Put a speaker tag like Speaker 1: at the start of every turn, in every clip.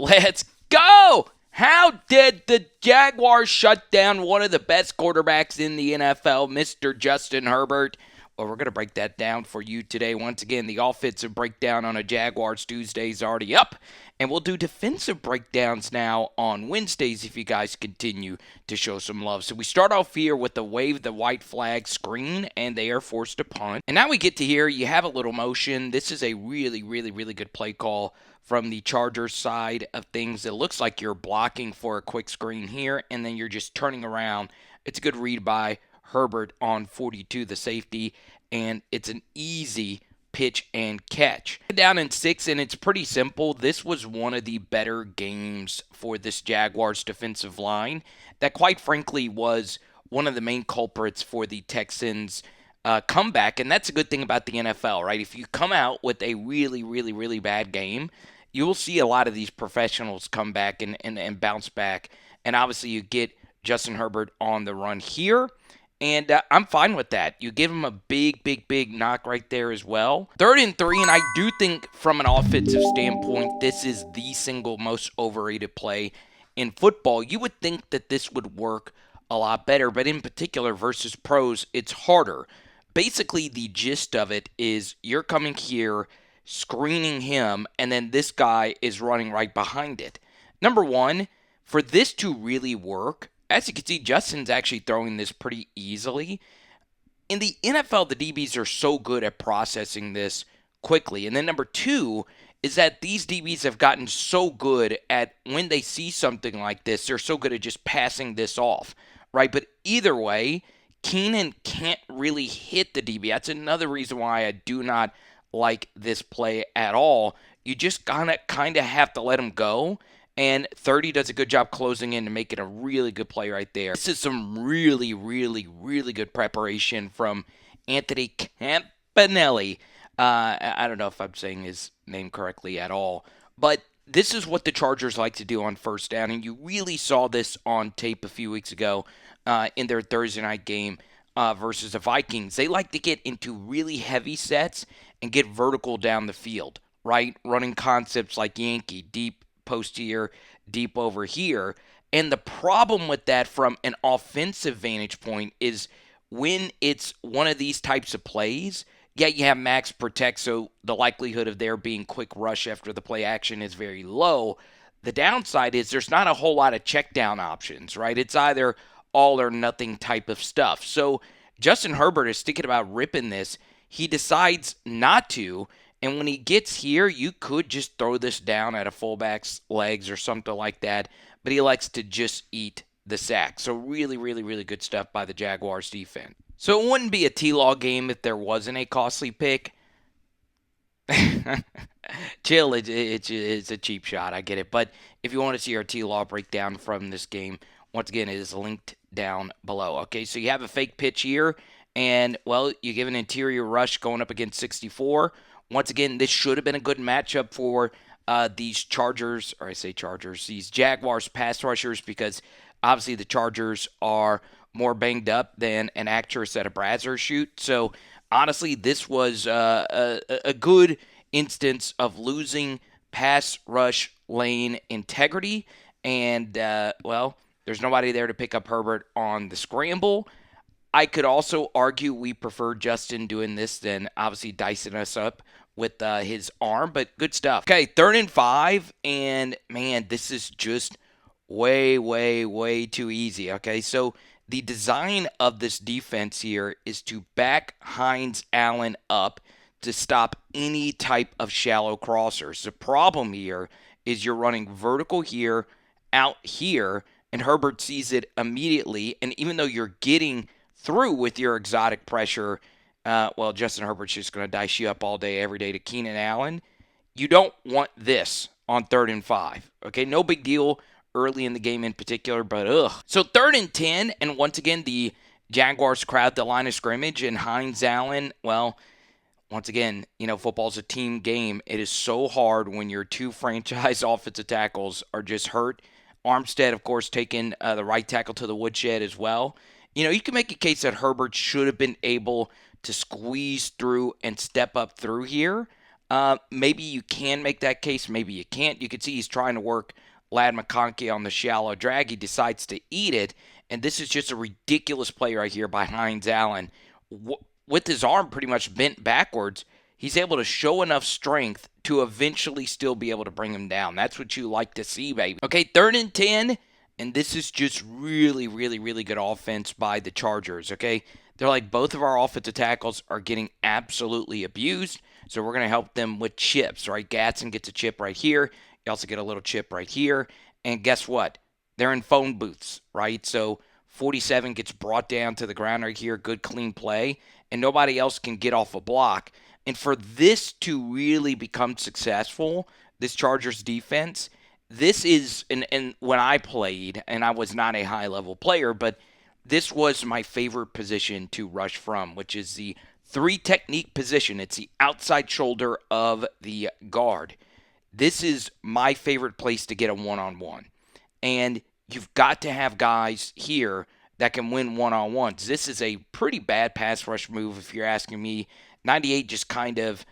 Speaker 1: Let's go! How did the Jaguars shut down one of the best quarterbacks in the NFL, Mr. Justin Herbert? Well, we're going to break that down for you today. Once again, the offensive breakdown on a Jaguars Tuesday is already up. And we'll do defensive breakdowns now on Wednesdays if you guys continue to show some love. So we start off here with the wave the white flag screen, and they are forced to punt. And now we get to here, you have a little motion. This is a really, really, really good play call from the Chargers side of things. It looks like you're blocking for a quick screen here, and then you're just turning around. It's a good read by Herbert on 42, the safety, and it's an easy pitch and catch. Down in 6, and it's pretty simple. This was one of the better games for this Jaguars defensive line that, quite frankly, was one of the main culprits for the Texans' comeback. And that's a good thing about the NFL, right? If you come out with a really, really, really bad game, you will see a lot of these professionals come back and bounce back. And obviously you get Justin Herbert on the run here. And I'm fine with that. You give him a big, big, big knock right there as well. 3rd and 3, and I do think from an offensive standpoint, this is the single most overrated play in football. You would think that this would work a lot better, but in particular versus pros, it's harder. Basically, the gist of it is you're coming here, screening him, and then this guy is running right behind it. Number one, for this to really work, as you can see, Justin's actually throwing this pretty easily. In the NFL, the DBs are so good at processing this quickly. And then number two is that these DBs have gotten so good at when they see something like this, they're so good at just passing this off, right? But either way, Keenan can't really hit the DB. That's another reason why I do not like this play at all. You just kind of have to let him go. And 30 does a good job closing in to make it a really good play right there. This is some really, really, really good preparation from Anthony Campanile. I don't know if I'm saying his name correctly at all. But this is what the Chargers like to do on first down. And you really saw this on tape a few weeks ago in their Thursday night game versus the Vikings. They like to get into really heavy sets and get vertical down the field, right? Running concepts like Yankee, deep post here, deep over here. And the problem with that from an offensive vantage point is when it's one of these types of plays, yeah, you have max protect, so the likelihood of there being quick rush after the play action is very low. The downside is there's not a whole lot of check down options, right? It's either all or nothing type of stuff. So Justin Herbert is thinking about ripping this. He decides not to. And when he gets here, you could just throw this down at a fullback's legs or something like that. But he likes to just eat the sack. So really, really, really good stuff by the Jaguars defense. So it wouldn't be a T-Law game if there wasn't a costly pick. Chill, it's a cheap shot. I get it. But if you want to see our T-Law breakdown from this game, once again, it is linked down below. Okay, so you have a fake pitch here. And, well, you give an interior rush going up against 64. Once again, this should have been a good matchup for these Chargers, or I say Chargers, these Jaguars pass rushers, because obviously the Chargers are more banged up than an actress at a Brazzer shoot. So honestly, this was a good instance of losing pass rush lane integrity. And, well, there's nobody there to pick up Herbert on the scramble. I could also argue we prefer Justin doing this than obviously dicing us up with his arm, but good stuff. Okay, 3rd and 5, and man, this is just way, way, way too easy. Okay, so the design of this defense here is to back Hines Allen up to stop any type of shallow crossers. The problem here is you're running vertical here, out here, and Herbert sees it immediately, and even though you're getting through with your exotic pressure, well, Justin Herbert's just going to dice you up all day, every day to Keenan Allen. You don't want this on 3rd and 5. Okay, no big deal early in the game in particular, but ugh. So 3rd and 10, and once again, the Jaguars crowd the line of scrimmage, and Hines Allen, well, once again, you know, football's a team game. It is so hard when your two franchise offensive tackles are just hurt. Armstead, of course, taking the right tackle to the woodshed as well. You know, you can make a case that Herbert should have been able to squeeze through and step up through here. Maybe you can make that case. Maybe you can't. You can see he's trying to work Lad McConkey on the shallow drag. He decides to eat it. And this is just a ridiculous play right here by Hines Allen. With his arm pretty much bent backwards, he's able to show enough strength to eventually still be able to bring him down. That's what you like to see, baby. Okay, 3rd and 10. And this is just really, really, really good offense by the Chargers, okay? They're like, both of our offensive tackles are getting absolutely abused, so we're going to help them with chips, right? Gatson gets a chip right here. You also get a little chip right here. And guess what? They're in phone booths, right? So 47 gets brought down to the ground right here. Good, clean play. And nobody else can get off a block. And for this to really become successful, this Chargers defense, this is, and when I played, and I was not a high-level player, but this was my favorite position to rush from, which is the 3 technique position. It's the outside shoulder of the guard. This is my favorite place to get a one-on-one. And you've got to have guys here that can win one-on-ones. This is a pretty bad pass rush move if you're asking me. 98 just kind of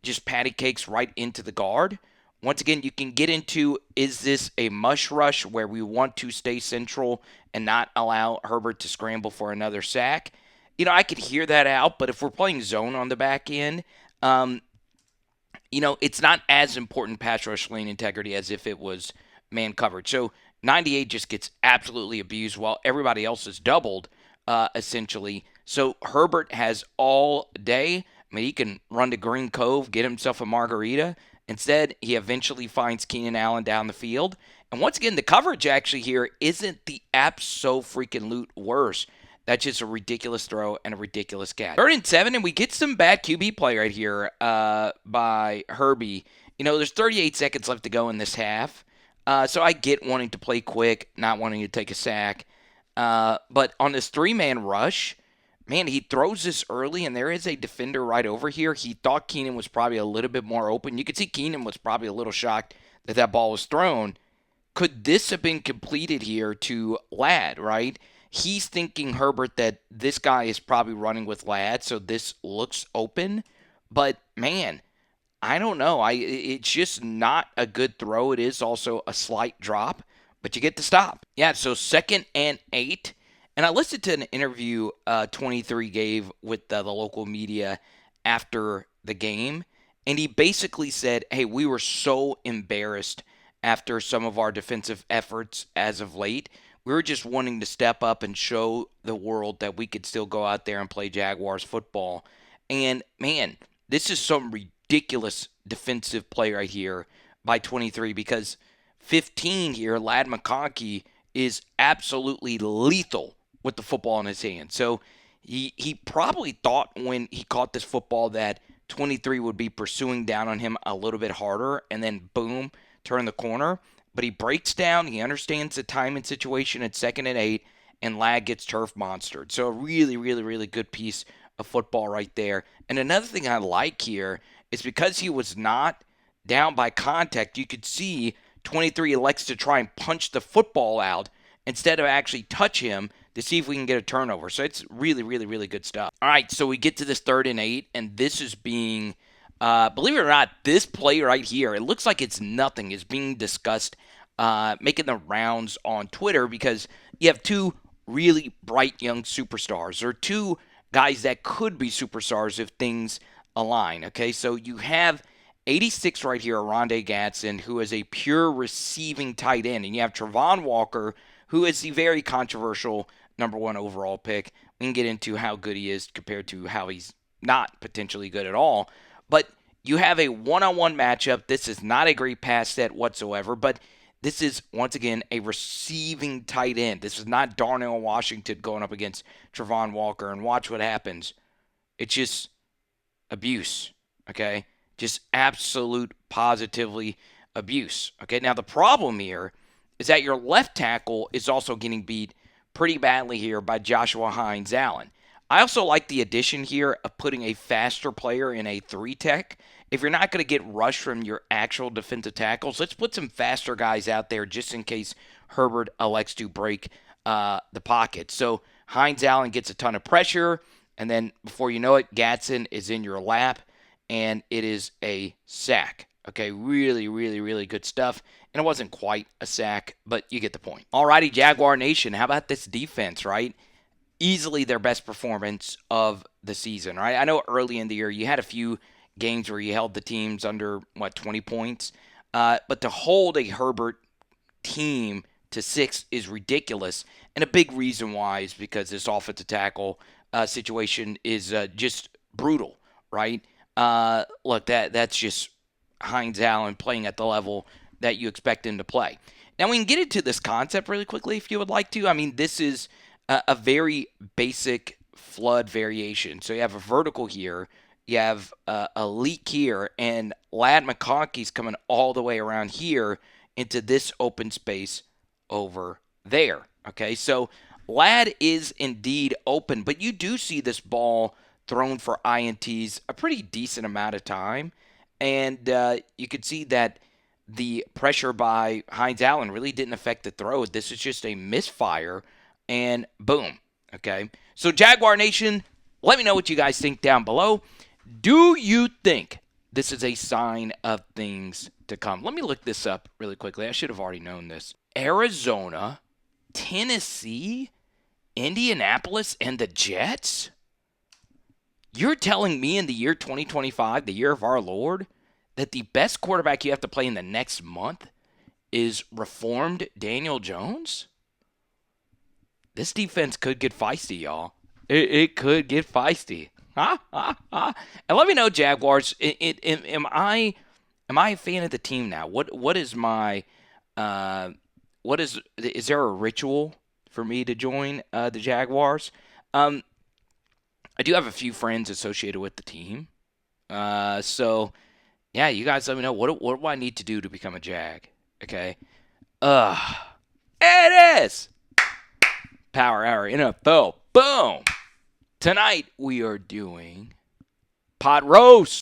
Speaker 1: just patty cakes right into the guard. Once again, you can get into, is this a mush rush where we want to stay central and not allow Herbert to scramble for another sack? I could hear that out, but if we're playing zone on the back end, it's not as important pass rush lane integrity as if it was man coverage. So 98 just gets absolutely abused while everybody else is doubled, essentially. So Herbert has all day. I mean, he can run to Green Cove, get himself a margarita. Instead, he eventually finds Keenan Allen down the field. And once again, the coverage actually here isn't the abso-freaking-loot worse. That's just a ridiculous throw and a ridiculous catch. 3rd and 7, and we get some bad QB play right here by Herbie. There's 38 seconds left to go in this half. So I get wanting to play quick, not wanting to take a sack. But on this 3-man rush, man, he throws this early, and there is a defender right over here. He thought Keenan was probably a little bit more open. You could see Keenan was probably a little shocked that ball was thrown. Could this have been completed here to Ladd, right? He's thinking, Herbert, that this guy is probably running with Ladd, so this looks open. But, man, I don't know. It's just not a good throw. It is also a slight drop, but you get the stop. Yeah, so 2nd and 8. And I listened to an interview 23 gave with the local media after the game, and he basically said, hey, we were so embarrassed after some of our defensive efforts as of late. We were just wanting to step up and show the world that we could still go out there and play Jaguars football. And, man, this is some ridiculous defensive play right here by 23 because 15 here, Lad McConkey, is absolutely lethal with the football in his hand. So he probably thought when he caught this football that 23 would be pursuing down on him a little bit harder and then, boom, turn the corner. But he breaks down. He understands the time and situation at 2nd and 8, and Lag gets turf monstered. So a really, really, really good piece of football right there. And another thing I like here is because he was not down by contact, you could see 23 elects to try and punch the football out instead of actually touch him to see if we can get a turnover. So it's really, really, really good stuff. All right, so we get to this 3rd and 8, and this is being, believe it or not, this play right here, it looks like it's nothing, is being discussed, making the rounds on Twitter because you have 2 really bright young superstars, or 2 guys that could be superstars if things align, okay? So you have 86 right here, Rondé Gatson, who is a pure receiving tight end, and you have Travon Walker, who is the very controversial number 1 overall pick. We can get into how good he is compared to how he's not potentially good at all. But you have a one-on-one matchup. This is not a great pass set whatsoever, but this is, once again, a receiving tight end. This is not Darnell Washington going up against Travon Walker, and watch what happens. It's just abuse, okay? Just absolute, positively abuse, okay? Now, the problem here is that your left tackle is also getting beat pretty badly here by Joshua Hines Allen. I also like the addition here of putting a faster player in a 3-tech. If you're not going to get rushed from your actual defensive tackles, let's put some faster guys out there just in case Herbert elects to break the pocket. So Hines Allen gets a ton of pressure, and then before you know it, Gatson is in your lap. and it is a sack. Okay, really, really, really good stuff. And it wasn't quite a sack, but you get the point. Alrighty, Jaguar Nation, how about this defense, right? Easily their best performance of the season, right? I know early in the year you had a few games where you held the teams under, 20 points. But to hold a Herbert team to 6 is ridiculous. And a big reason why is because this offensive tackle situation is just brutal, right? Look, that's just Hines Allen playing at the level that you expect him to play. Now, we can get into this concept really quickly if you would like to. I mean, this is a very basic flood variation. So you have a vertical here, you have a leak here, and Ladd McConkey's coming all the way around here into this open space over there. Okay, so Ladd is indeed open, but you do see this ball thrown for INTs a pretty decent amount of time. And you could see that the pressure by Hines Allen really didn't affect the throw. This is just a misfire, and boom. Okay, so Jaguar Nation, let me know what you guys think down below. Do you think this is a sign of things to come? Let me look this up really quickly. I should have already known this. Arizona, Tennessee, Indianapolis, and the Jets? You're telling me in the year 2025, the year of our Lord, that the best quarterback you have to play in the next month is reformed Daniel Jones? This defense could get feisty, y'all. It could get feisty. And let me know, Jaguars, am I a fan of the team now? What is my is there a ritual for me to join the Jaguars? I do have a few friends associated with the team. So yeah, you guys let me know what do I need to do to become a Jag? Okay. It is Power Hour NFL. Boom. Tonight we are doing pot roast.